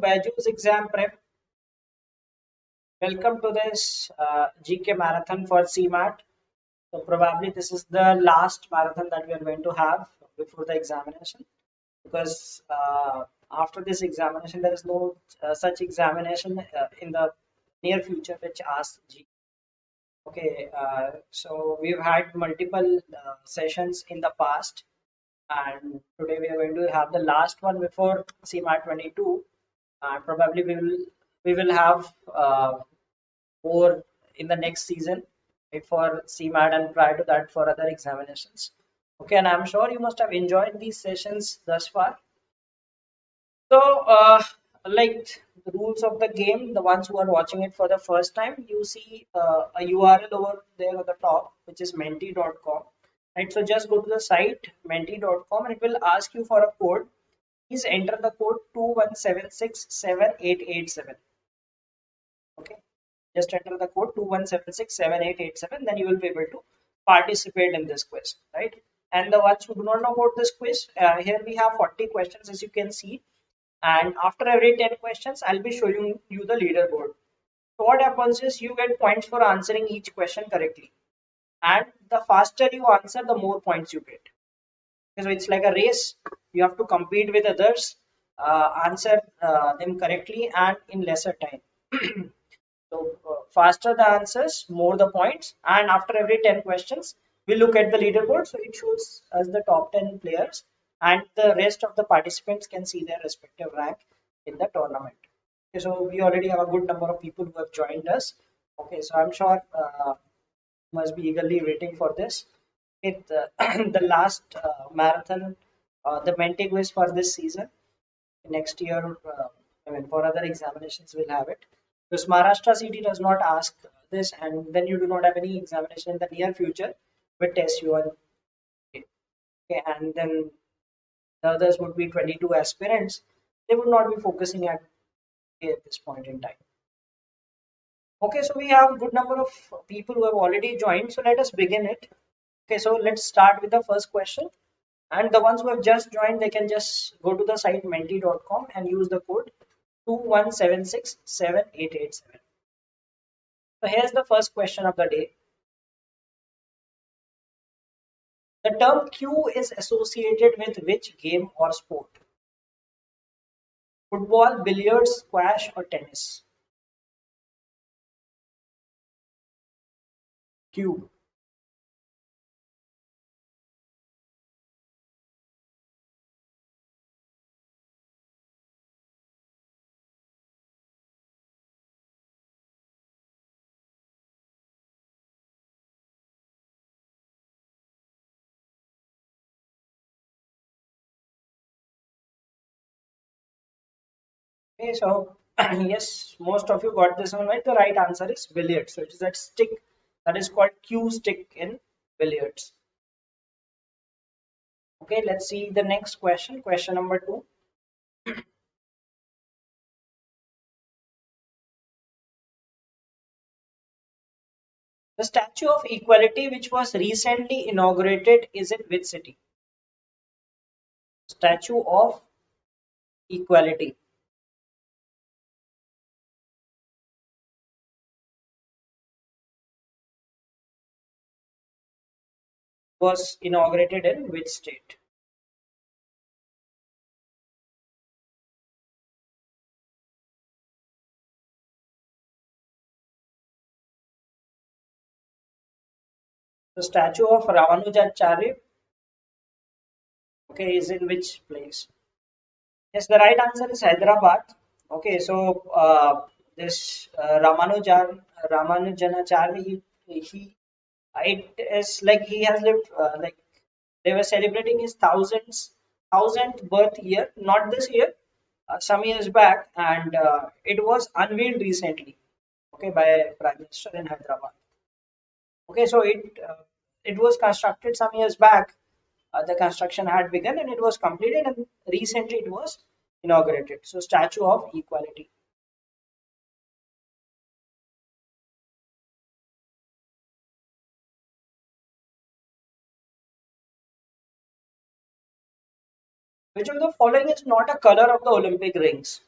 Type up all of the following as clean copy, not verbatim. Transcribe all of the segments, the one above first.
BYJU'S Exam Prep. Welcome to this GK marathon for CMAT. So probably this is the last marathon that we are going to have before the examination, because after this examination there is no such examination in the near future which asks GK. Okay, so we've had multiple sessions in the past, and today we are going to have the last one before CMAT 22, and probably we will have more in the next season, right, for CMAT and prior to that for other examinations. Okay, and I'm sure you must have enjoyed these sessions thus far. So, like the rules of the game, the ones who are watching it for the first time, you see a URL over there at the top, which is menti.com. Right, so just go to the site menti.com and it will ask you for a code. Please enter the code 21767887. Okay, just enter the code 21767887, then you will be able to participate in this quiz, right? And the ones who do not know about this quiz, here we have 40 questions, as you can see, and after every 10 questions I'll be showing you the leaderboard. So what happens is you get points for answering each question correctly, and the faster you answer, the more points you get. So it's like a race. You have to compete with others, answer them correctly and in lesser time. So faster the answers, more the points, and after every 10 questions we look at the leaderboard, so it shows us the top 10 players, and the rest of the participants can see their respective rank in the tournament. Okay, so we already have a good number of people who have joined us. Okay, so I'm sure must be eagerly waiting for this. The last marathon, the Menti quiz for this season. Next year, I mean, for other examinations, we'll have it. Because Maharashtra CT does not ask this, and then you do not have any examination in the near future with test you on. Okay, and then the others would be 22 aspirants. They would not be focusing at this point in time. Okay, so we have a good number of people who have already joined. So let us begin it. Okay, so let's start with the first question. And the ones who have just joined, they can just go to the site menti.com and use the code 21767887. So here's the first question of the day. The term Q is associated with which game or sport? Football, billiards, squash, or tennis? Q. Okay, so yes, most of you got this one right. The right answer is billiards. So it is that stick that is called cue stick in billiards. Okay, let's see the next question. Question number 2. The Statue of Equality, which was recently inaugurated, is in which city? Statue of Equality was inaugurated in which state? The statue of Ramanujacharya, okay, is in which place? Yes, the right answer is Hyderabad. Okay, so this Ramanujanacharya, it is like he has lived like they were celebrating his thousandth birth year, not this year, some years back, and it was unveiled recently, okay, by Prime Minister in Hyderabad. Okay, so it was constructed some years back. The construction had begun and it was completed, and recently it was inaugurated. So, Statue of Equality. Which of the following is not a color of the Olympic rings?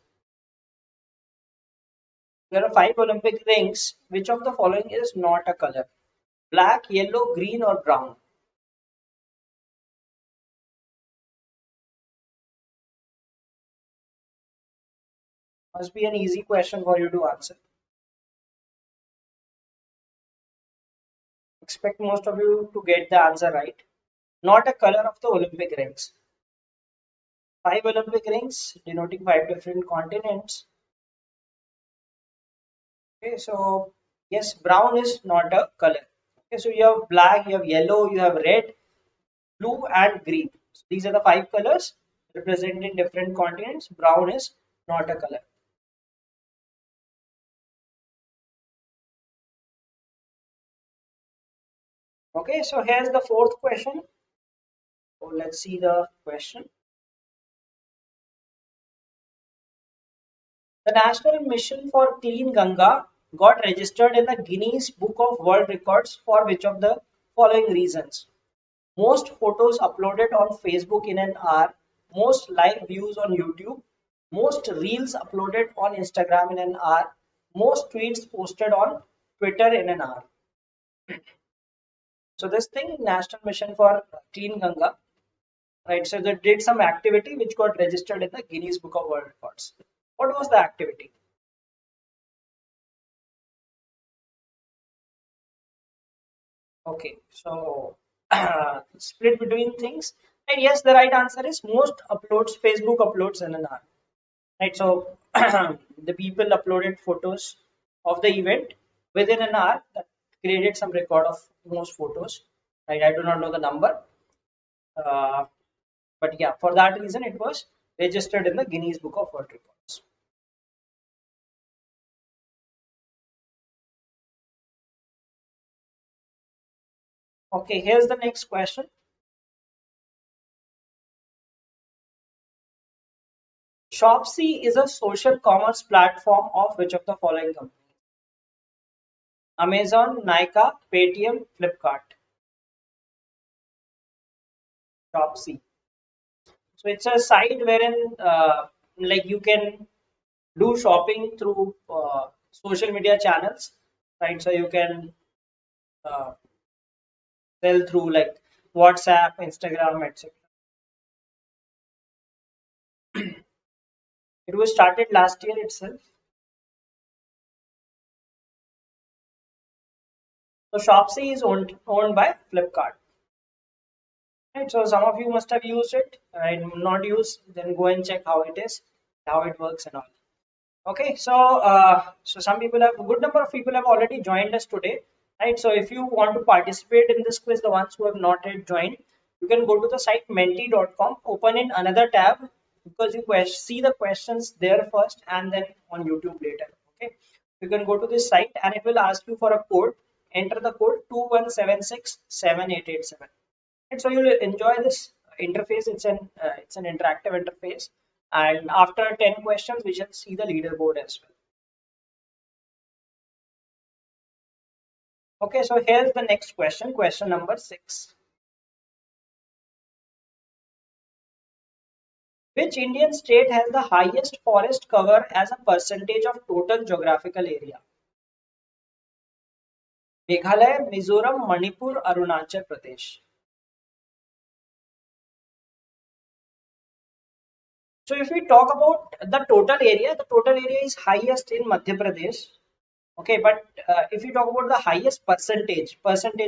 There are 5 Olympic rings. Which of the following is not a color? Black, yellow, green, or brown? Must be an easy question for you to answer. Expect most of you to get the answer right. Not a color of the Olympic rings. 5 Olympic rings denoting 5 different continents. Okay, so yes, brown is not a color. Okay, so you have black, you have yellow, you have red, blue, and green. So these are the 5 colors representing different continents. Brown is not a color. Okay, so here's the fourth question. So let's see the question. The National Mission for Clean Ganga got registered in the Guinness Book of World Records for which of the following reasons? Most photos uploaded on Facebook in an hour, most live views on YouTube, most reels uploaded on Instagram in an hour, most tweets posted on Twitter in an hour. So this thing, National Mission for Clean Ganga, right? So they did some activity which got registered in the Guinness Book of World Records. What was the activity? Okay, so split between things. And yes, the right answer is most uploads, Facebook uploads in an hour. Right, so the people uploaded photos of the event within an hour that created some record of most photos. Right, I do not know the number, uh, but yeah, for that reason it was registered in the Guinness Book of World Records. Okay, here's the next question. Shopsy is a social commerce platform of which of the following companies? Amazon, Nykaa, Paytm, Flipkart. Shopsy. So it's a site wherein like you can do shopping through social media channels, right? So you can uh, sell through like WhatsApp, Instagram, etc. It was started last year itself. So Shopsy is owned by Flipkart. Right, so some of you must have used it. Right, not used, then go and check how it is, how it works and all. Okay, so some people have a good number of people have already joined us today, right? So if you want to participate in this quiz, the ones who have not yet joined, you can go to the site menti.com, open in another tab because you see the questions there first and then on YouTube later. Okay, you can go to this site and it will ask you for a code. Enter the code 21767887. And so you'll enjoy this interface. It's an interactive interface, and after 10 questions we shall see the leaderboard as well. Okay, so here's the next question, question number 6. Which Indian state has the highest forest cover as a percentage of total geographical area? Meghalaya, Mizoram, Manipur, Arunachal Pradesh. So if we talk about the total area is highest in Madhya Pradesh. Okay, but if you talk about the highest percentage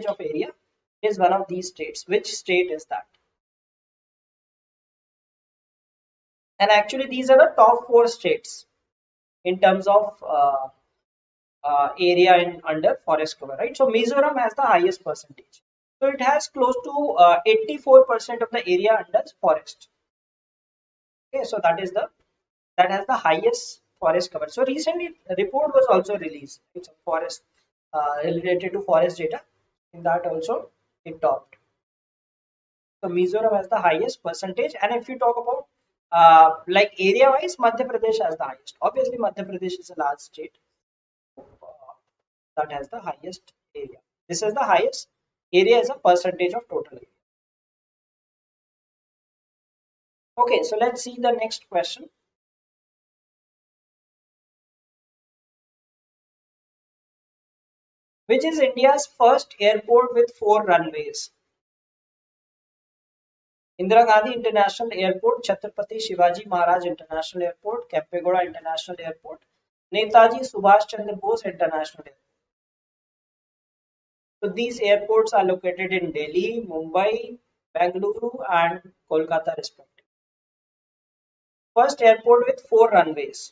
of area, is one of these states. Which state is that? And actually, these are the top 4 states in terms of area in under forest cover, right? So Mizoram has the highest percentage. So it has close to 84% of the area under forest. Okay, so that has the highest forest cover. So recently, a report was also released. It's a forest related to forest data. In that also, it topped. So Mizoram has the highest percentage, and if you talk about like area-wise, Madhya Pradesh has the highest. Obviously, Madhya Pradesh is a large state that has the highest area. This is the highest area as a percentage of total area. Okay, so let's see the next question. Which is India's first airport with 4 runways? Indira Gandhi International Airport, Chhatrapati Shivaji Maharaj International Airport, Kempegowda International Airport, Netaji Subhash Chandra Bose International Airport. So these airports are located in Delhi, Mumbai, Bengaluru, and Kolkata, respectively. First airport with 4 runways.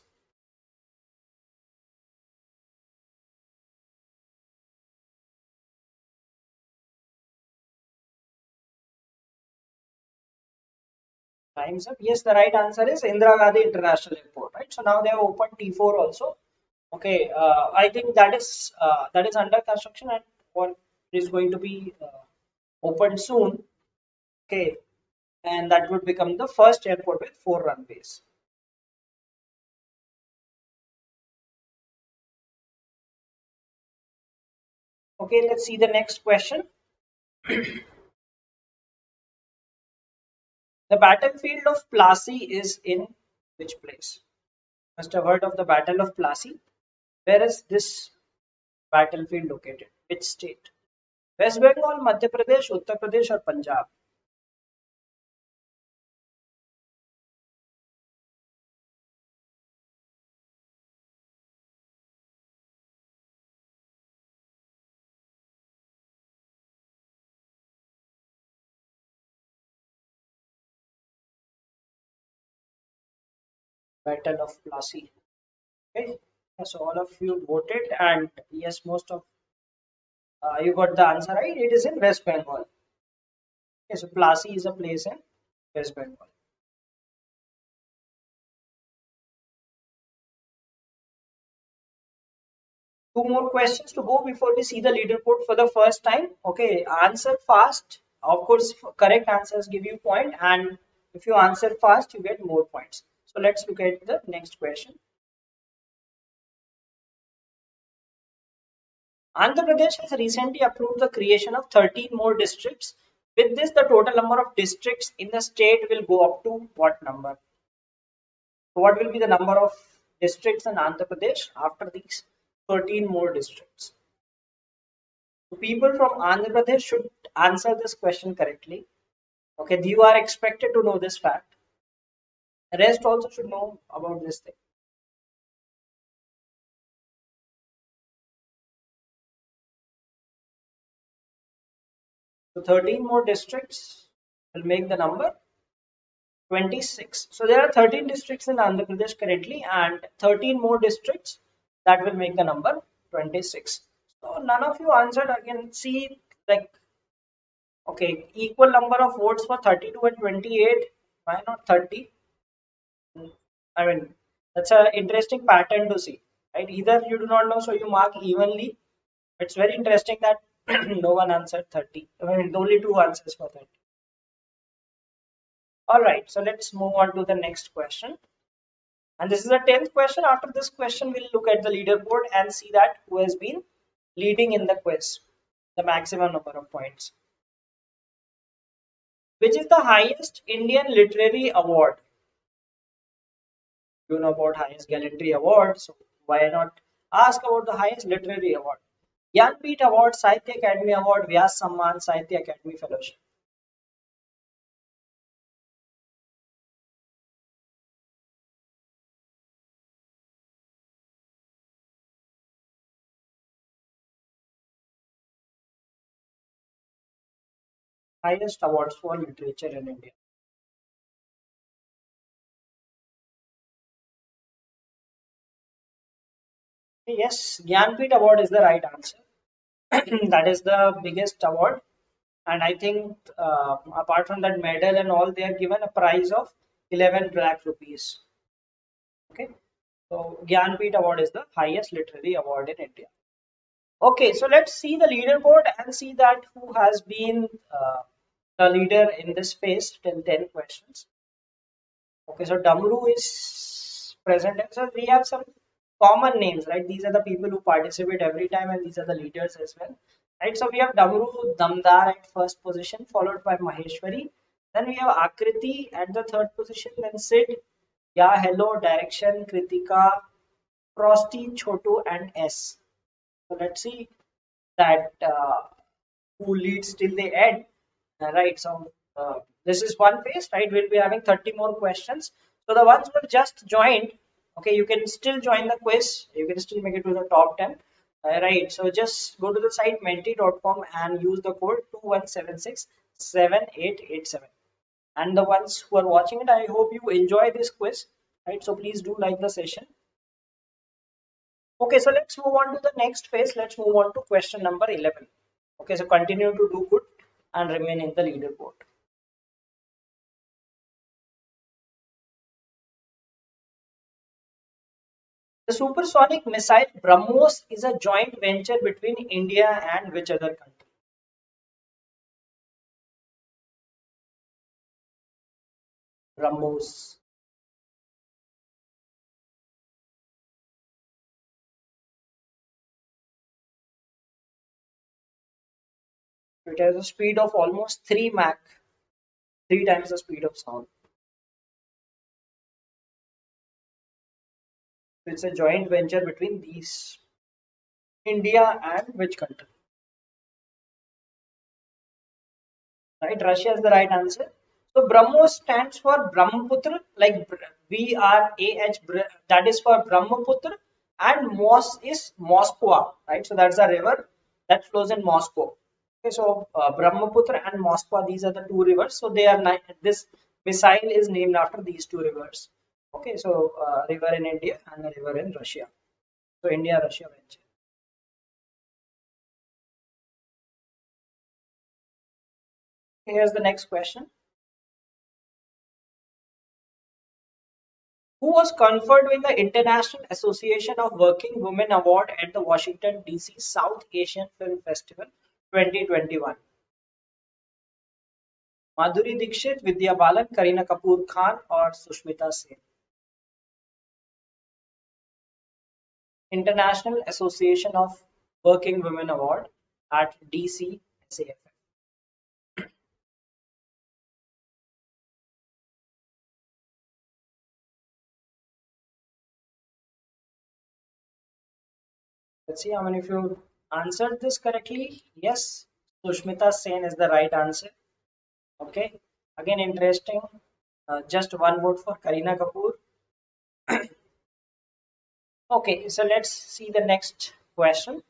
Time's up. Yes, the right answer is Indira Gandhi International Airport. Right. So now they have opened T4 also. Okay. I think that is under construction and one is going to be opened soon. Okay. And that would become the first airport with 4 runways. Okay. Let's see the next question. The battlefield of Plassey is in which place? Must have heard of the Battle of Plassey. Where is this battlefield located? Which state? West Bengal, Madhya Pradesh, Uttar Pradesh, or Punjab? Battle of Plassey. Okay. So all of you voted, and yes, most of you got the answer right. It is in West Bengal. Okay, so Plassey is a place in West Bengal. Two more questions to go before we see the leaderboard for the first time. Okay, answer fast. Of course, correct answers give you point, and if you answer fast, you get more points. So let's look at the next question. Andhra Pradesh has recently approved the creation of 13 more districts. With this, the total number of districts in the state will go up to what number? So what will be the number of districts in Andhra Pradesh after these 13 more districts? So people from Andhra Pradesh should answer this question correctly. Okay, you are expected to know this fact. The rest also should know about this thing. So 13 more districts will make the number 26. So there are 13 districts in Andhra Pradesh currently and 13 more districts that will make the number 26. So none of you answered. Again, see, like, okay, equal number of votes for 32 and 28. Why not 30? I mean, that's an interesting pattern to see, right? Either you do not know, so you mark evenly. It's very interesting that no one answered 30. I mean, only two answers for 30. All right, so let's move on to the next question. And this is the 10th question. After this question, we'll look at the leaderboard and see that who has been leading in the quiz, the maximum number of points. Which is the highest Indian literary award? You know about highest gallantry award, so why not ask about the highest literary award? Jnanpith Award, Sahitya Academy Award, Vyas Samman, Sahitya Academy Fellowship. Highest awards for literature in India. Yes, Jnanpith Award is the right answer. That is the biggest award, and I think apart from that medal and all, they are given a prize of 11 lakh rupees. Okay, so Jnanpith Award is the highest literary award in India. Okay, so let's see the leaderboard and see that who has been the leader in this space till 10 questions. Okay, so Damru is present. So we have some common names, right? These are the people who participate every time, and these are the leaders as well, right? So we have Damru Damdar at first position, followed by Maheshwari. Then we have Akriti at the third position. Then Sid, Yeah, Hello, Direction, Kritika, Frosty, Chotu, and S. So let's see that who leads till the end, right? So this is one phase, right? We'll be having 30 more questions. So the ones who have just joined, okay, you can still join the quiz. You can still make it to the top 10. Right, so just go to the site menti.com and use the code 21767887. And the ones who are watching it, I hope you enjoy this quiz, right? So please do like the session. Okay, so let's move on to the next phase. Let's move on to question number 11. Okay, so continue to do good and remain in the leaderboard. The supersonic missile BrahMos is a joint venture between India and which other country? BrahMos. It has a speed of almost 3 Mach, 3 times the speed of sound. It's a joint venture between these. India and which country? Right, Russia is the right answer. So BrahMos stands for Brahmaputra, like BRAH, that is for Brahmaputra, and Mos is Moskva, right? So that's a river that flows in Moscow. Okay, so Brahmaputra and Moskva, these are the two rivers. So they are this missile is named after these two rivers. Okay, so river in India and a river in Russia. So India Russia venture. Here's the next question. Who was conferred with the International Association of Working Women Award at the Washington, D.C. South Asian Film Festival 2021? Madhuri Dixit, Vidya Balan, Kareena Kapoor Khan, or Sushmita Sen? International Association of Working Women Award at DCSAFF. Let's see how many of you answered this correctly. Yes, Sushmita Sen is the right answer. Okay, again interesting. Just one vote for Kareena Kapoor. Okay, so let's see the next question.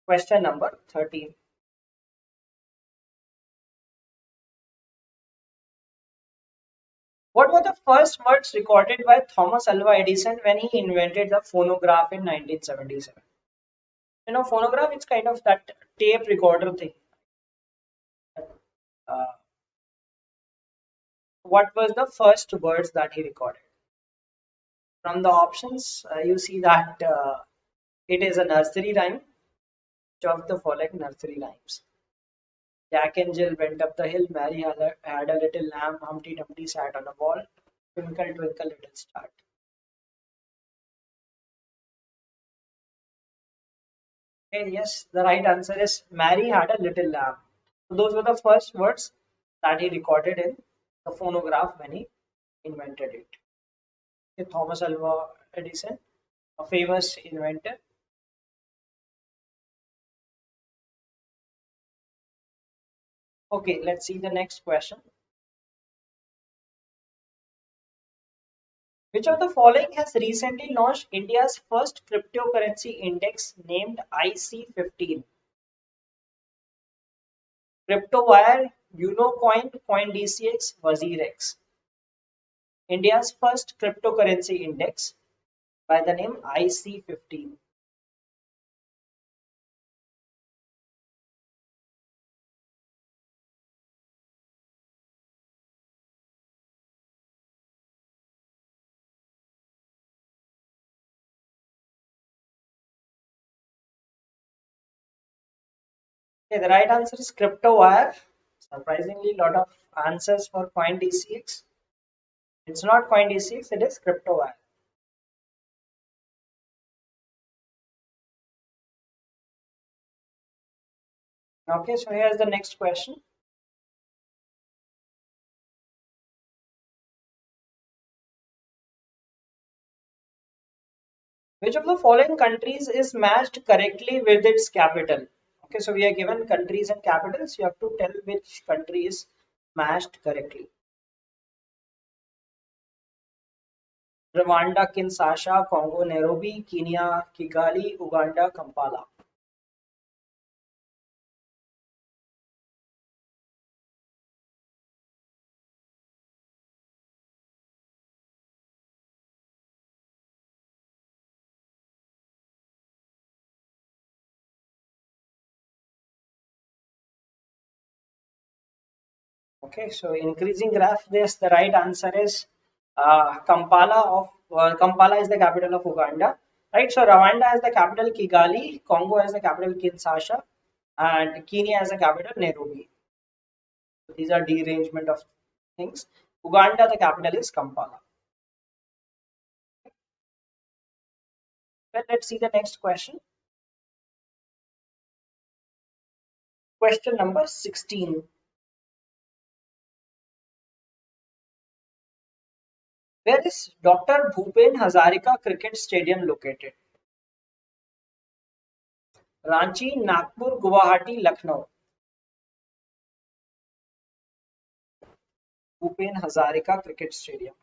Question number 13. What were the first words recorded by Thomas Alva Edison when he invented the phonograph in 1977? You know, phonograph is kind of that tape recorder thing. Uh, what was the first words that he recorded? From the options, you see that it is a nursery rhyme. Which of the following nursery rhymes? Jack and Jill went up the hill. Mary had a little lamb. Humpty Dumpty sat on a wall. Twinkle, twinkle, little star. And yes, the right answer is Mary had a little lamb. So those were the first words that he recorded in the phonograph when he invented it. Okay, Thomas Alva Edison, a famous inventor. Okay, let's see the next question. Which of the following has recently launched India's first cryptocurrency index named IC15? CryptoWire, UnoCoin, CoinDCX, WazirX. India's first cryptocurrency index by the name IC15. Okay, the right answer is CryptoWire. Surprisingly, a lot of answers for CoinDCX. It's not CoinDCX, it is CryptoWire. Okay, so here's the next question. Which of the following countries is matched correctly with its capital? Okay, so we are given countries and capitals. You have to tell which country is matched correctly. Rwanda, Kinshasa, Congo, Nairobi, Kenya, Kigali, Uganda, Kampala. Okay, so increasing graph. Yes, the right answer is Kampala is the capital of Uganda. Right. So Rwanda has the capital Kigali, Congo has the capital Kinshasa, and Kenya has the capital Nairobi. So these are derangement of things. Uganda, the capital is Kampala. Well, let's see the next question. Question number 16. Where is Dr. Bhupen Hazarika Cricket Stadium located? Ranchi, Nagpur, Guwahati, Lucknow. Bhupen Hazarika Cricket Stadium.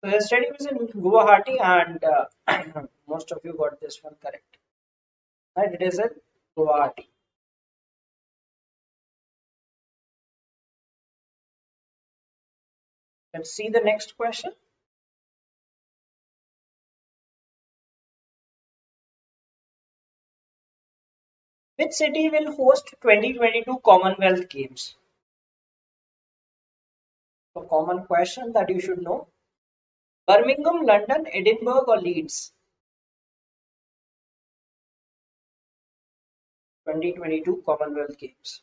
So the stadium is in Guwahati, and most of you got this one correct. Right, it is in Guwahati. Let's see the next question. Which city will host 2022 Commonwealth Games? So common question that you should know. Birmingham, London, Edinburgh, or Leeds? 2022 Commonwealth Games.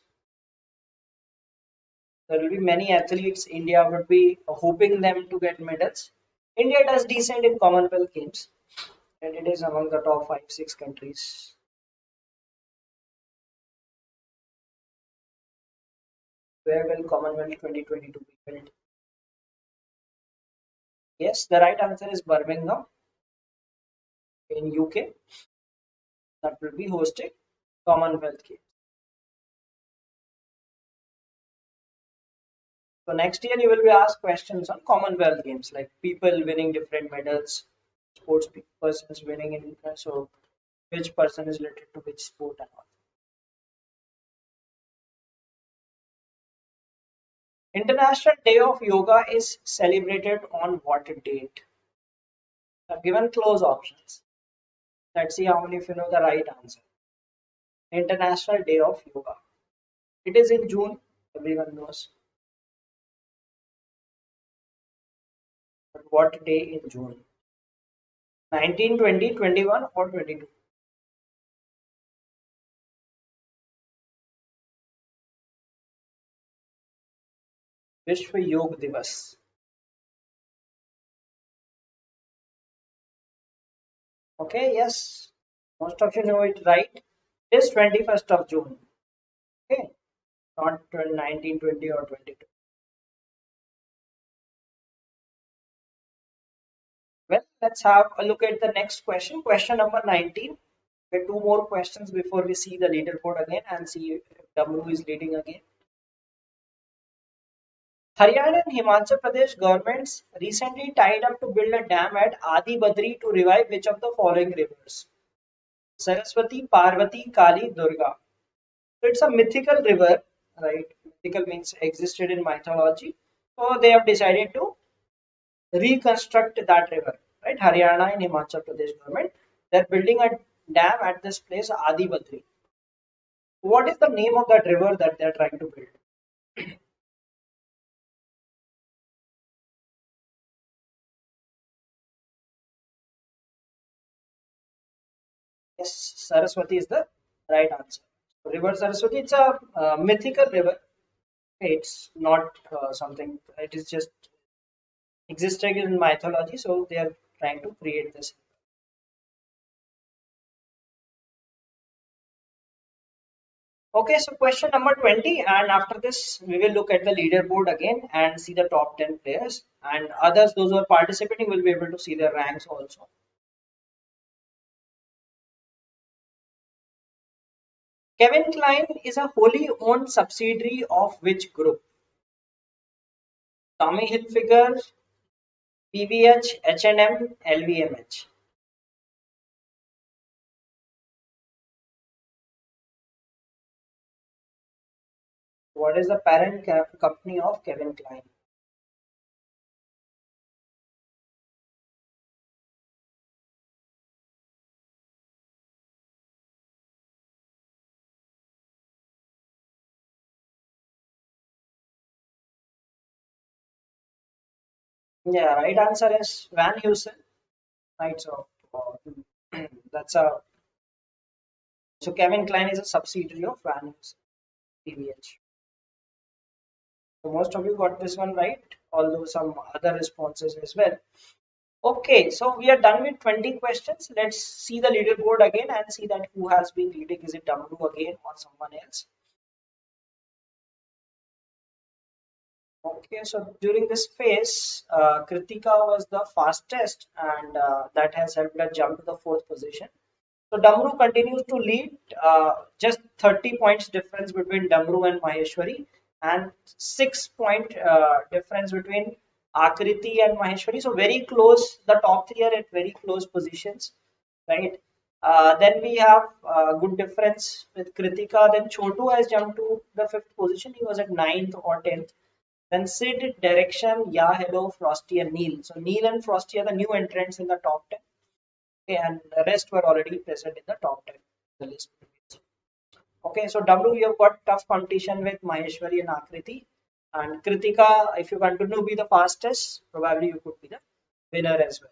There will be many athletes. India would be hoping them to get medals. India does decent in Commonwealth Games, and it is among the top 5-6 countries. Where will Commonwealth 2022 be held? Yes, the right answer is Birmingham in UK. That will be hosting Commonwealth Games. So next year you will be asked questions on Commonwealth Games, like people winning different medals, sports persons winning in, so which person is related to which sport and all. International Day of Yoga is celebrated on what date? I've given close options. Let's see how many of you know the right answer. International Day of Yoga. It is in June, everyone knows. But what day in June? 19, 20, 21 or 22? Vishwa Yoga Divas. Okay, yes. Most of you know it right. It is 21st of June. Okay, not 19, 20 or 22. Well, let's have a look at the next question. Question number 19. Okay, two more questions before we see the leaderboard again and see if W is leading again. Haryana and Himachal Pradesh governments recently tied up to build a dam at Adi Badri to revive which of the following rivers? Saraswati, Parvati, Kali, Durga. So it's a mythical river, right? Mythical means existed in mythology. So they have decided to reconstruct that river, right? Haryana and Himachal Pradesh government, they're building a dam at this place, Adi Badri. What is the name of that river that they're trying to build? Yes, Saraswati is the right answer. River Saraswati, it's a mythical river. It's not something. It is just existing in mythology, so they are trying to create this. Okay, so question number 20, and after this, we will look at the leaderboard again and see the top 10 players, and others, those who are participating, will be able to see their ranks also. Kevin Klein is a wholly owned subsidiary of which group? Tommy Hilfiger, PVH, H&M, LVMH. What is the parent company of Kevin Klein? Yeah, right answer is Van Heusen. Right, so that's a so Kevin Klein is a subsidiary of Van Heusen, PVH. So most of you got this one right, although some other responses as well. Okay, so we are done with 20 questions. Let's see the leaderboard again and see that who has been leading. Is it Damru again or someone else? Okay, so during this phase, Kritika was the fastest, and that has helped her jump to the fourth position. So Damru continues to lead, just 30 points difference between Damru and Maheshwari, and 6 point difference between Akriti and Maheshwari. So very close. The top three are at very close positions, right? Then we have good difference with Kritika. Then Chotu has jumped to the fifth position. He was at ninth or 10th. Then Sid, Direction, Yeah, Hello, Frosty, and Neil. So Neil and Frosty are the new entrants in the top 10. Okay, and the rest were already present in the top 10 the list. Okay, so W, you have got tough competition with Maheshwari and Akriti. And Kritika, if you continue to be the fastest, probably you could be the winner as well.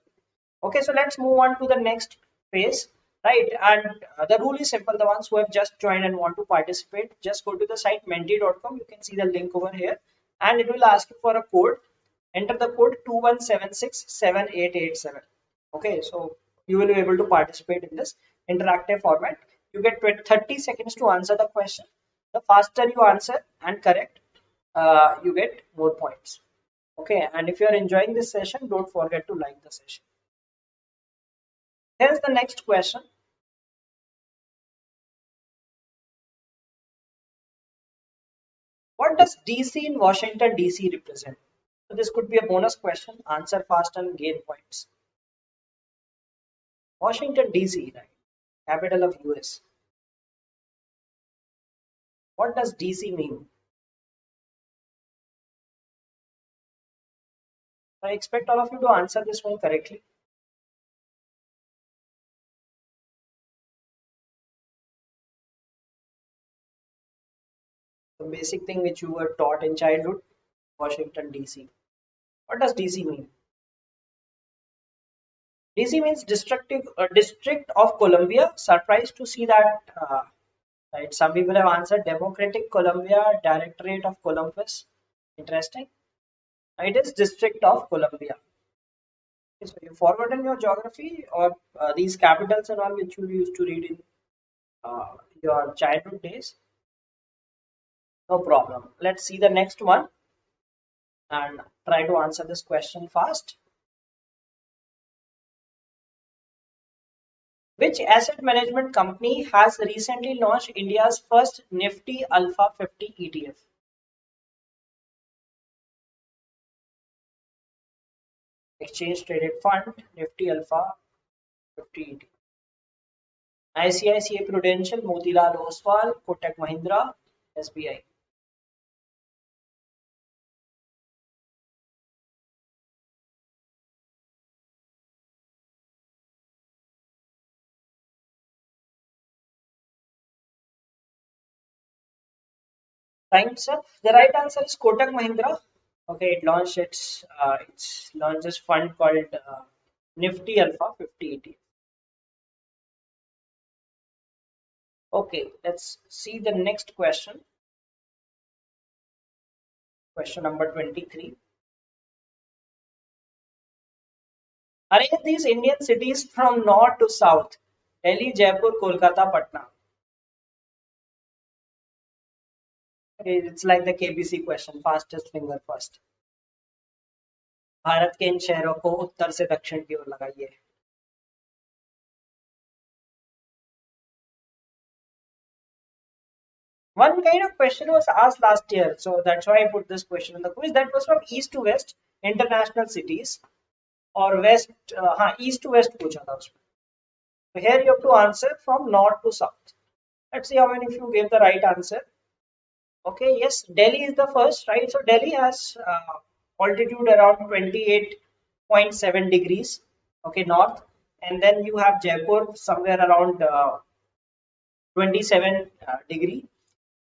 Okay, so let's move on to the next phase, right? And the rule is simple. The ones who have just joined and want to participate, just go to the site menti.com. You can see the link over here, and it will ask you for a code. Enter the code 21767887. Okay, so you will be able to participate in this interactive format. You get 30 seconds to answer the question. The faster you answer and correct, you get more points. Okay, and if you are enjoying this session, don't forget to like the session. Here's the next question. What does DC in Washington DC represent? So this could be a bonus question. Answer fast and gain points. Washington DC, right? Capital of US. What does DC mean? I expect all of you to answer this one correctly. The basic thing which you were taught in childhood, Washington DC. What does DC mean? DC means District of Columbia. Surprised to see that. Right. Some people have answered Democratic Columbia, Directorate of Columbus. Interesting. It is District of Columbia. Okay, so you forgotten your geography or these capitals and all which you used to read in your childhood days? No problem. Let's see the next one and try to answer this question fast. Which asset management company has recently launched India's first Nifty Alpha 50 ETF? Exchange Traded Fund, Nifty Alpha 50 ETF. ICICI Prudential, Motilal Oswal, Kotak Mahindra, SBI. Time's up. The right answer is Kotak Mahindra. Okay, it's launched this fund called Nifty Alpha 50 ETF. Okay, let's see the next question. Question number 23. Arrange these Indian cities from north to south. Delhi, Jaipur, Kolkata, Patna. Okay, it's like the KBC question, fastest finger first. Bharat के इन शहरों को उत्तर से दक्षिण की ओर लगाइए. One kind of question was asked last year, so that's why I put this question in the quiz. That was from east to west, international cities, or west, east to west पूछा था उसमें. So here you have to answer from north to south. Let's see how many of you gave the right answer. Okay, yes, Delhi is the first, right? So Delhi has altitude around 28.7 degrees, okay, north, and then you have Jaipur somewhere around 27 degree.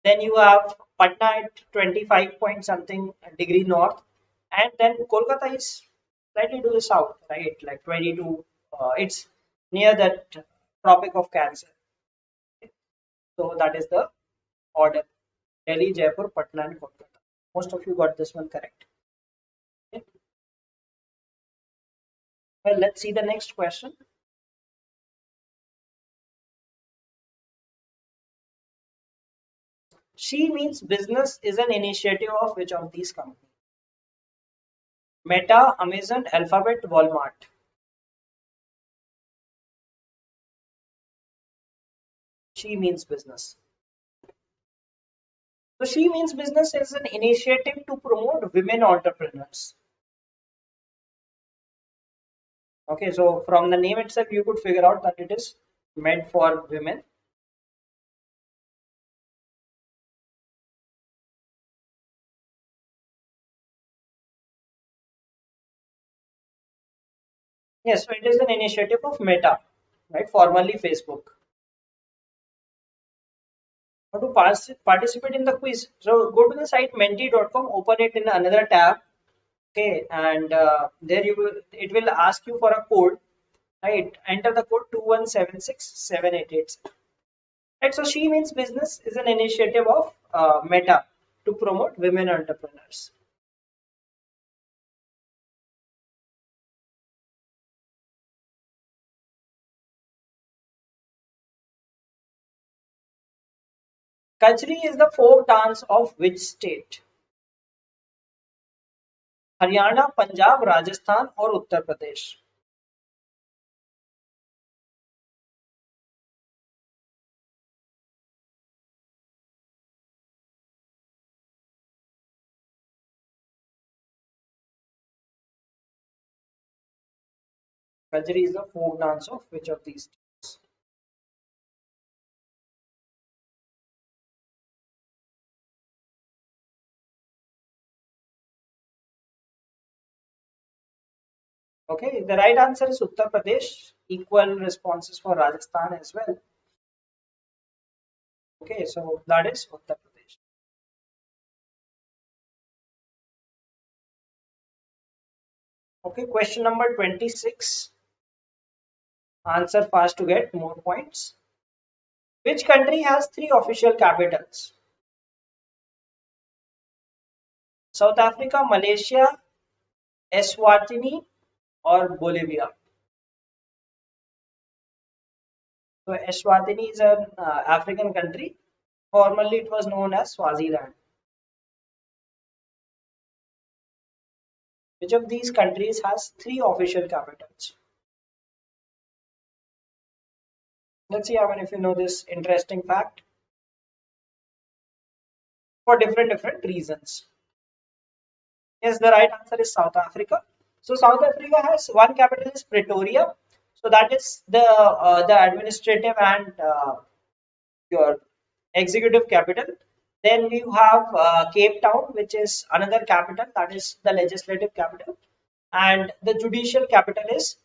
Then you have Patna at 25 point something degree north, and then Kolkata is slightly to the south, right? Like 22. It's near that Tropic of Cancer. So that is the order: Delhi, Jaipur, Patna, and Kolkata. Most of you got this one correct. Okay. Well, let's see the next question. SheMeans Business is an initiative of which of these companies? Meta, Amazon, Alphabet, Walmart. SheMeans Business. So SheMeans Business is an initiative to promote women entrepreneurs. Okay, so from the name itself, you could figure out that it is meant for women. Yes, so it is an initiative of Meta, right? Formerly Facebook. How to participate in the quiz? So go to the site menti.com, open it in another tab. Okay, and there it will ask you for a code, right? Enter the code 21767886. Right, so SheMeans Business is an initiative of Meta to promote women entrepreneurs. Kachri is the folk dance of which state? Haryana, Punjab, Rajasthan और Uttar Pradesh. Kachri is the folk dance of which of these states? Okay, the right answer is Uttar Pradesh. Equal responses for Rajasthan as well. Okay, so that is Uttar Pradesh. Okay, question number 26. Answer fast to get more points. Which country has three official capitals? South Africa, Malaysia, Eswatini, or Bolivia? So Eswatini is an African country. Formerly it was known as Swaziland. Which of these countries has three official capitals? Let's see how many of you know this interesting fact. For different reasons. Yes, the right answer is South Africa. So South Africa has one capital is Pretoria. So that is the administrative and your executive capital. Then you have Cape Town, which is another capital, that is the legislative capital, and the judicial capital is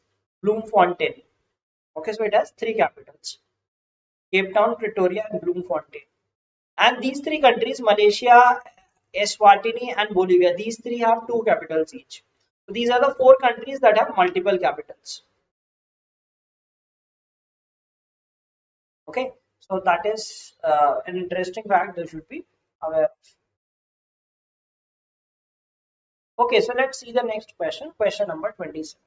Bloemfontein. Okay, so it has three capitals: Cape Town, Pretoria, and Bloemfontein. And these three countries, Malaysia, Eswatini, and Bolivia, these three have two capitals each. So these are the four countries that have multiple capitals. Okay, so that is an interesting fact that you should be aware of. Okay, so let's see the next question. Question number 27.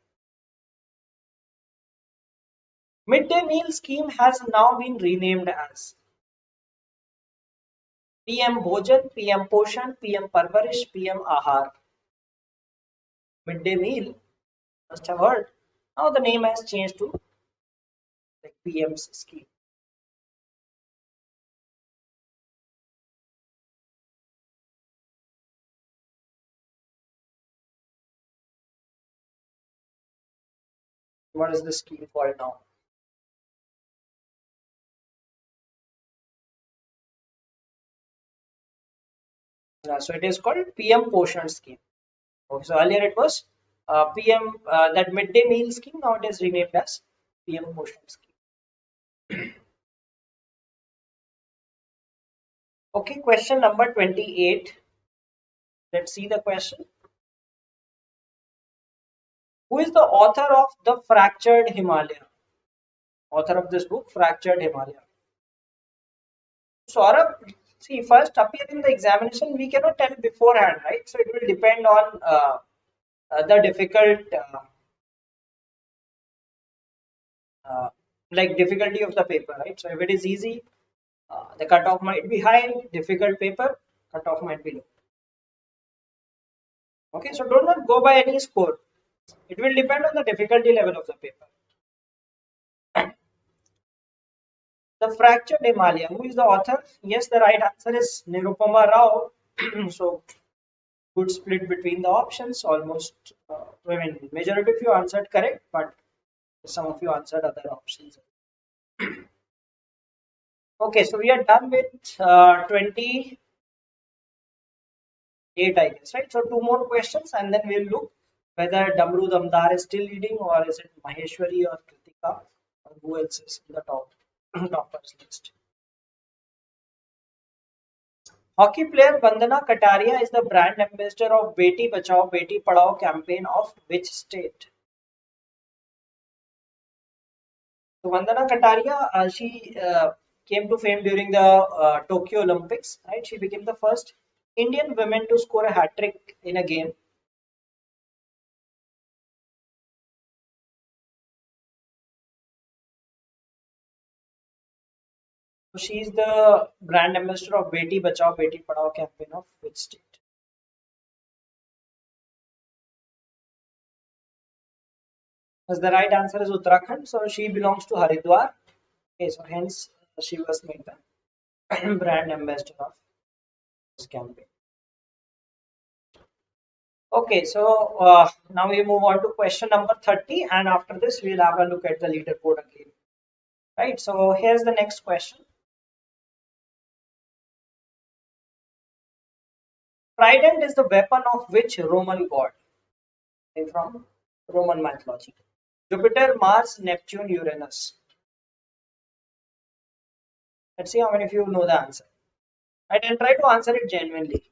Midday meal scheme has now been renamed as PM Bhojan, PM Poshan, PM Parvarish, PM Ahar. Midday meal, must have heard. Now the name has changed to like PM's scheme. What is the scheme called now? So it is called PM Poshan scheme. Okay, so earlier it was PM that midday meal scheme. Now it is renamed as PM Poshan scheme. Okay, question number 28. Let's see the question. Who is the author of the Fractured Himalaya? Author of this book, Fractured Himalaya. Saurabh, see, first appear in the examination, we cannot tell beforehand, right? So it will depend on the difficult, uh, like difficulty of the paper, right? So if it is easy, the cutoff might be high. Difficult paper, cutoff might be low. Okay, so do not go by any score. It will depend on the difficulty level of the paper. The Fractured Himalaya. Who is the author? Yes, the right answer is Nirupama Rao. So good split between the options. Almost, I mean, majority of you answered correct, but some of you answered other options. Okay, so we are done with 28, I guess, right? So two more questions, and then we'll look whether Damru Damdar is still leading, or is it Maheshwari or Kritika, or who else is in the top toppers list. Hockey player Vandana Kataria is the brand ambassador of Beti Bachao Beti Padhao campaign of which state? So Vandana Kataria, she came to fame during the Tokyo Olympics, right? She became the first Indian woman to score a hat trick in a game. So she is the brand ambassador of Beti Bachao Beti Padhao campaign of which state? As the right answer is Uttarakhand. So she belongs to Haridwar. Okay, so hence she was made the brand ambassador of this campaign. Okay, so now we move on to question number 30, and after this we'll have a look at the leaderboard again. Right, so here's the next question. Trident is the weapon of which Roman god? From Roman mythology. Jupiter, Mars, Neptune, Uranus. Let's see how many of you know the answer. Right, and try to answer it genuinely.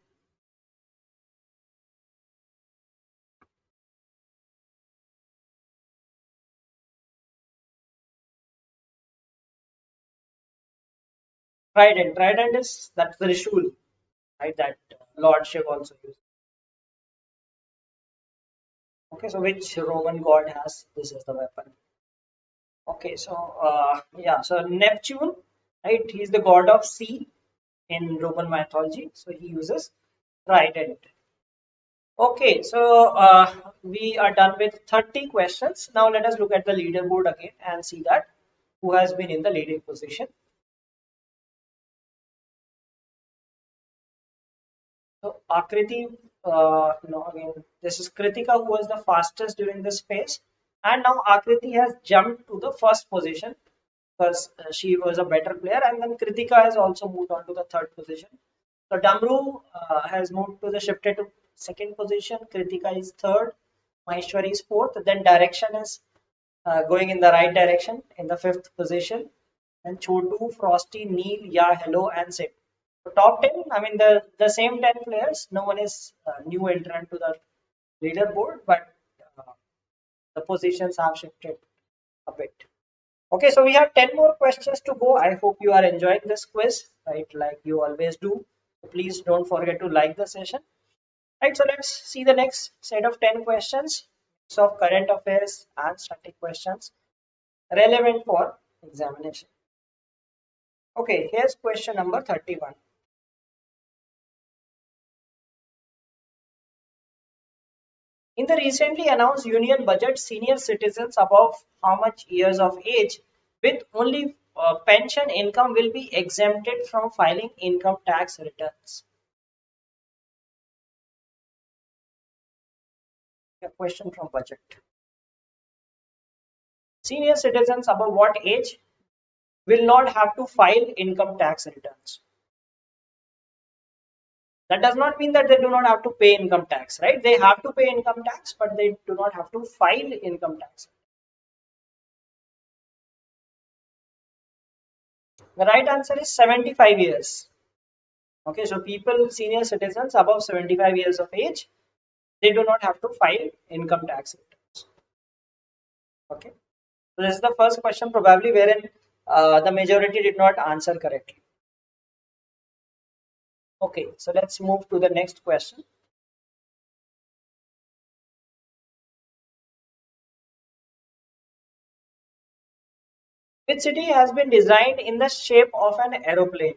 Trident is that Trishul, right? That Lord Shiv also used. Okay, so which Roman god has this as the weapon? Okay, so yeah, so Neptune, right? He's the god of sea in Roman mythology, so he uses trident. Okay, so we are done with 30 questions. Now let us look at the leaderboard again and see that who has been in the leading position. So Akriti, again, this is Kritika who was the fastest during this phase, and now Akriti has jumped to the first position because she was a better player, and then Kritika has also moved on to the third position. So Damru has moved to the shifted to second position. Kritika is third. Maheshwari is fourth. Then direction is going in the right direction in the fifth position. And Chotu, Frosty, Neil, Ya, Hello, and Sid. So top 10, I mean the same 10 players. No one is new entrant to the leaderboard, but uh, the positions have shifted a bit. Okay, so we have 10 more questions to go. I hope you are enjoying this quiz, right? Like you always do. Please don't forget to like the session Right, so let's see the next set of 10 questions. So of current affairs and static questions relevant for examination. Okay, here's question number 31. In the recently announced union budget, senior citizens above how much years of age with only pension income will be exempted from filing income tax returns? A question from budget. Senior citizens above what age will not have to file income tax returns? That does not mean that they do not have to pay income tax, right? They have to pay income tax, but they do not have to file income tax. The right answer is 75 years. Okay, so people, senior citizens above 75 years of age, they do not have to file income tax returns. Okay, so this is the first question probably wherein the majority did not answer correctly. Okay, so let's move to the next question. Which city has been designed in the shape of an aeroplane?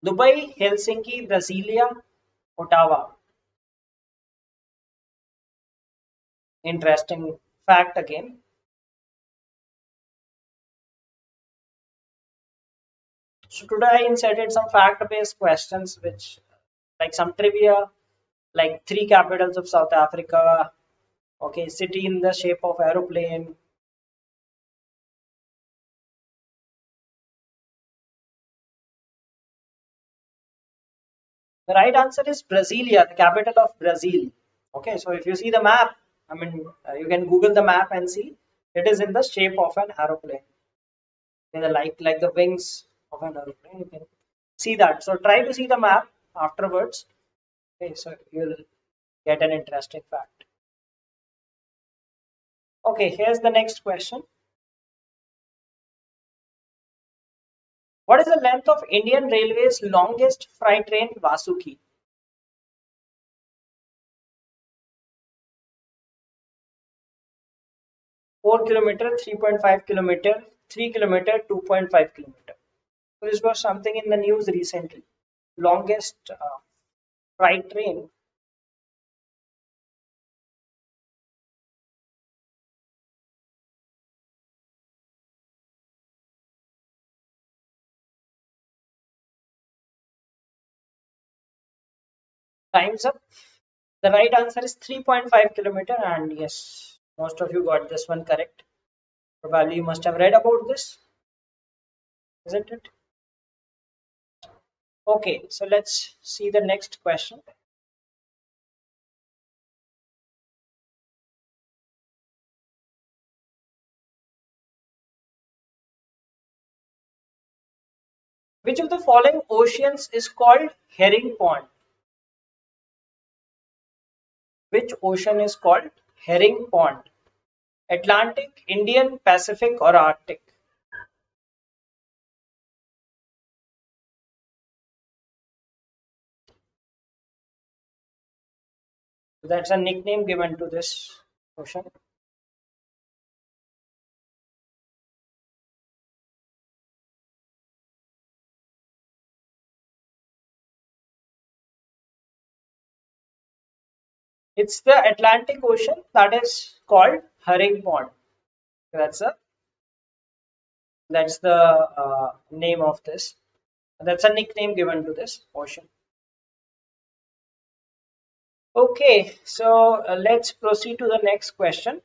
Dubai, Helsinki, Brasilia, Ottawa. Interesting fact again. So today I inserted some fact-based questions which like some trivia, like three capitals of South Africa, okay, city in the shape of aeroplane. The right answer is Brasilia, the capital of Brazil. Okay, so if you see the map, I mean, you can Google the map and see it is in the shape of an aeroplane. Like the wings of an aeroplane, you can see that. So try to see the map afterwards. Okay, so you'll get an interesting fact. Okay, here's the next question. What is the length of Indian Railways longest freight train Vasuki? Kilometer, 3.5 kilometer, 3 kilometer, 2.5 kilometer. So this was something in the news recently. Longest freight train. Time's up. The right answer is 3.5 kilometer, and yes, most of you got this one correct. Probably you must have read about this, isn't it? Okay, so let's see the next question. Which of the following oceans is called herring pond? Which ocean is called herring pond? Atlantic, Indian, Pacific, or Arctic? That's a nickname given to this ocean. It's the Atlantic Ocean that is called herring pond. That's a that's the name of this. That's a nickname given to this ocean. Okay, so let's proceed to the next question.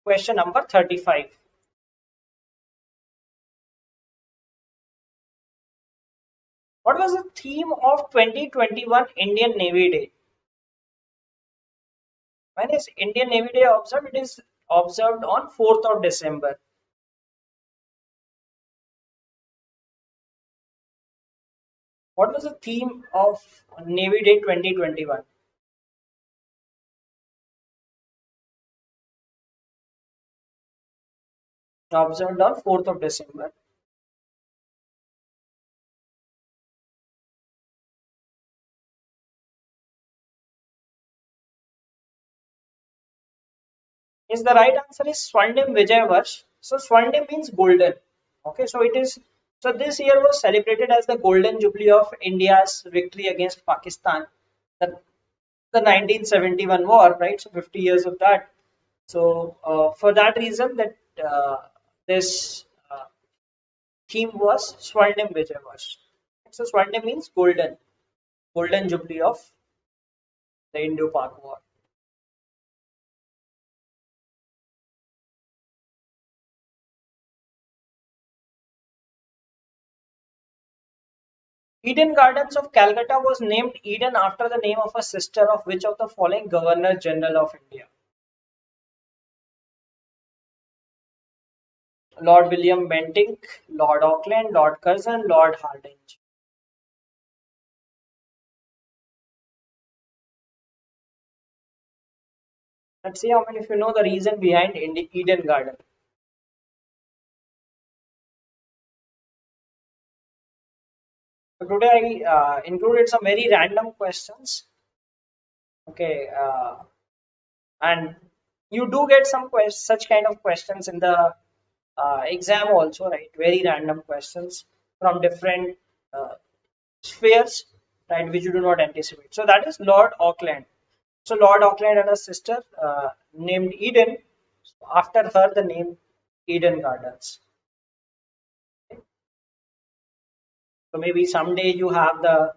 Question number 35. What was the theme of 2021 Indian Navy Day? When is Indian Navy Day observed? It is observed on 4th of December. What was the theme of Navy Day 2021? Observed on 4th of December. Is the right answer is Swarnim Vijay. So Swarnim means golden. Okay, so it is. So this year was celebrated as the golden jubilee of India's victory against Pakistan, the, the 1971 war, right? So 50 years of that. So for that reason, that this theme was Swarnim Vijay. So Swarnim means golden, golden jubilee of the Indo-Pak war. Eden Gardens of Calcutta was named Eden after the name of a sister of which of the following Governor General of India? Lord William Bentinck, Lord Auckland, Lord Curzon, Lord Hardinge. Let's see how many of you know the reason behind Eden Garden. So today I included some very random questions. Okay, and you do get some such kind of questions in the exam also, right? Very random questions from different spheres, right, which you do not anticipate. So that is Lord Auckland. So Lord Auckland had a sister named Eden. So after her, the name Eden Gardens. Okay. So maybe someday you have the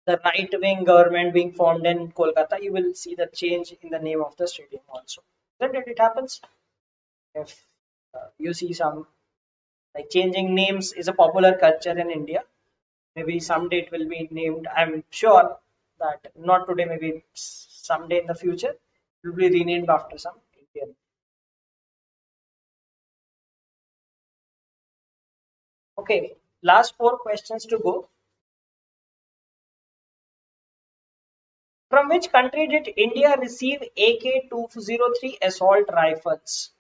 right wing government being formed in Kolkata, you will see the change in the name of the stadium also. Then it happens. If you see some like changing names is a popular culture in India. Maybe someday it will be named. I'm sure that not today, maybe someday in the future, it will be renamed after some Indian. Okay, last four questions to go. From which country did India receive AK-203 assault rifles?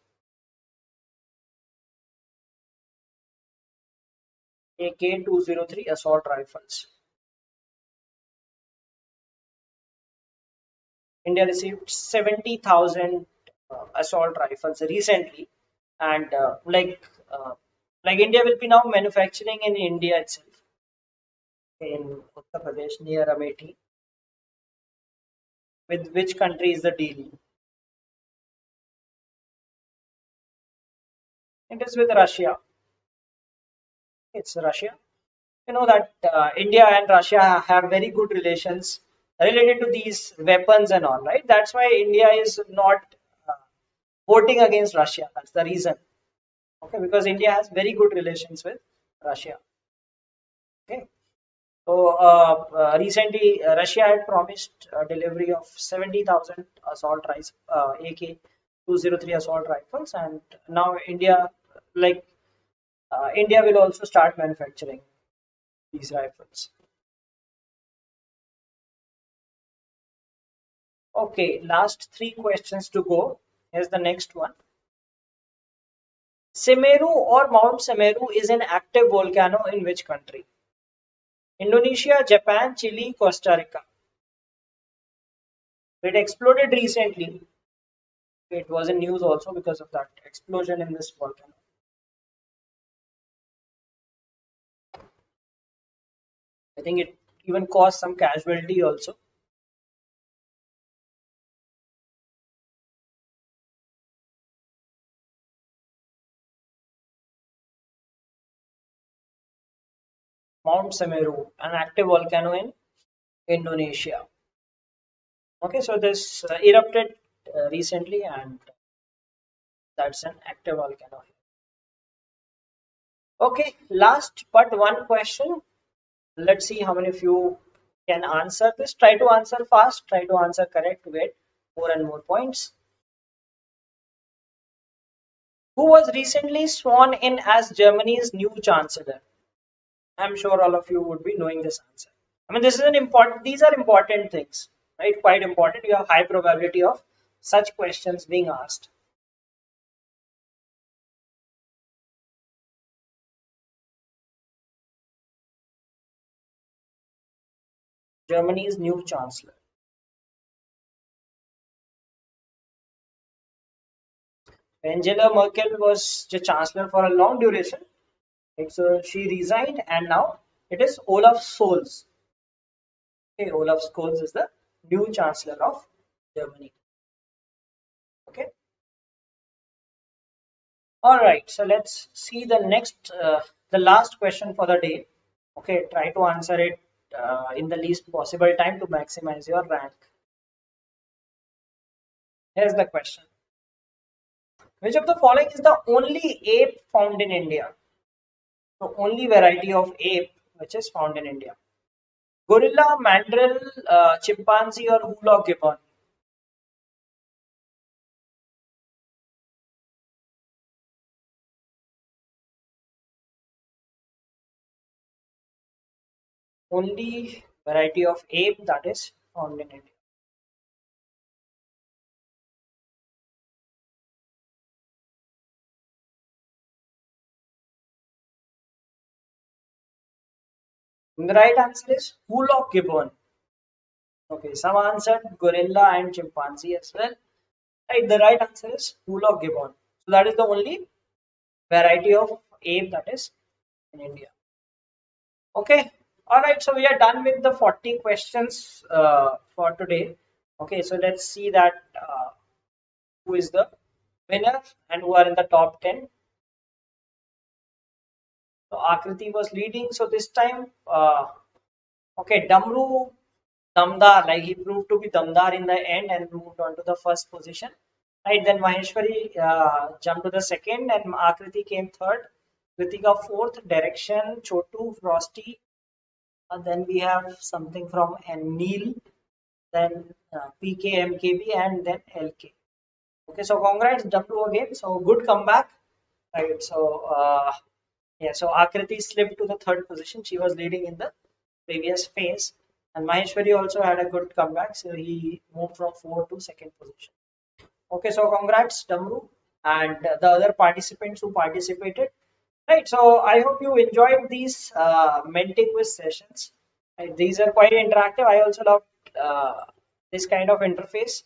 AK-203 assault rifles. India received 70,000 assault rifles recently, and like India will be now manufacturing in India itself in Uttar Pradesh near Amethi. With which country is the deal? It is with Russia. It's Russia. You know that India and Russia have very good relations related to these weapons and all, right? That's why India is not uh, voting against Russia. That's the reason. Okay, because India has very good relations with Russia. Okay, so recently Russia had promised delivery of 70,000 assault rifles, AK-203 assault rifles, and now India, like India, will also start manufacturing these rifles. Okay, last three questions to go. Here's the next one. Semeru or Mount Semeru is an active volcano in which country? Indonesia, Japan, Chile, Costa Rica. It exploded recently. It was in news also because of that explosion in this volcano. I think it even caused some casualty also. Mount Semeru, an active volcano in Indonesia. Okay, so this erupted recently, and that's an active volcano. Okay, last but one question. Let's see how many of you can answer this. Try to answer fast, try to answer correct to get more and more points. Who was recently sworn in as Germany's new chancellor? I'm sure all of you would be knowing this answer. I mean, this is an important, these are important things, right? Quite important. You have high probability of such questions being asked. Germany's new chancellor. Angela Merkel was the chancellor for a long duration. Right? So she resigned, and now it is Olaf Scholz. Okay, Olaf Scholz is the new chancellor of Germany. Okay. All right. So let's see the next, the last question for the day. Okay, try to answer it in the least possible time to maximize your rank. Here's the question. Which of the following is the only ape found in India? The only variety of ape which is found in India. Gorilla, mandrill, chimpanzee or hula gibbon? Only variety of ape that is found in India. And the right answer is hula gibbon. Okay, some answered gorilla and chimpanzee as well. Right, the right answer is hula gibbon. So that is the only variety of ape that is in India. Okay, all right. So we are done with the 40 questions for today. Okay, so let's see that who is the winner and who are in the top 10. So Akriti was leading. So this time, okay, Damru Damdar, like he proved to be Damdar in the end and moved on to the first position. Right, then Maheshwari jumped to the second and Akriti came third. Kritika fourth, Direction, Chotu, Frosty. Then we have something from Neil, then PKMKB and then LK. Okay, so congrats W again. So good comeback. Right, so yeah, so Akriti slipped to the third position. She was leading in the previous phase. And Maheshwari also had a good comeback. So he moved from fourth to second position. Okay, so congrats, Damru, and the other participants who participated. Right, so I hope you enjoyed these Menti quiz sessions. Right, these are quite interactive. I also love this kind of interface.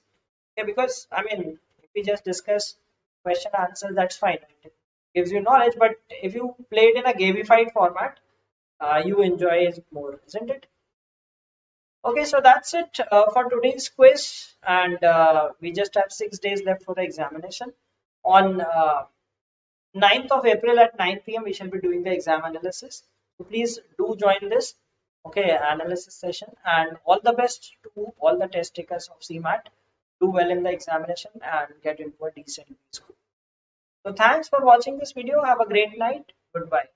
Okay, because I mean, if we just discuss question answer, that's fine. It gives you knowledge, but if you play it in a gamified format, you enjoy it more, isn't it? Okay, so that's it for today's quiz, and we just have 6 days left for the examination. On 9th of April at 9 p.m. we shall be doing the exam analysis. So please do join this, okay, analysis session, and all the best to all the test takers of CMAT. Do well in the examination and get into a decent school. So thanks for watching this video. Have a great night. Goodbye.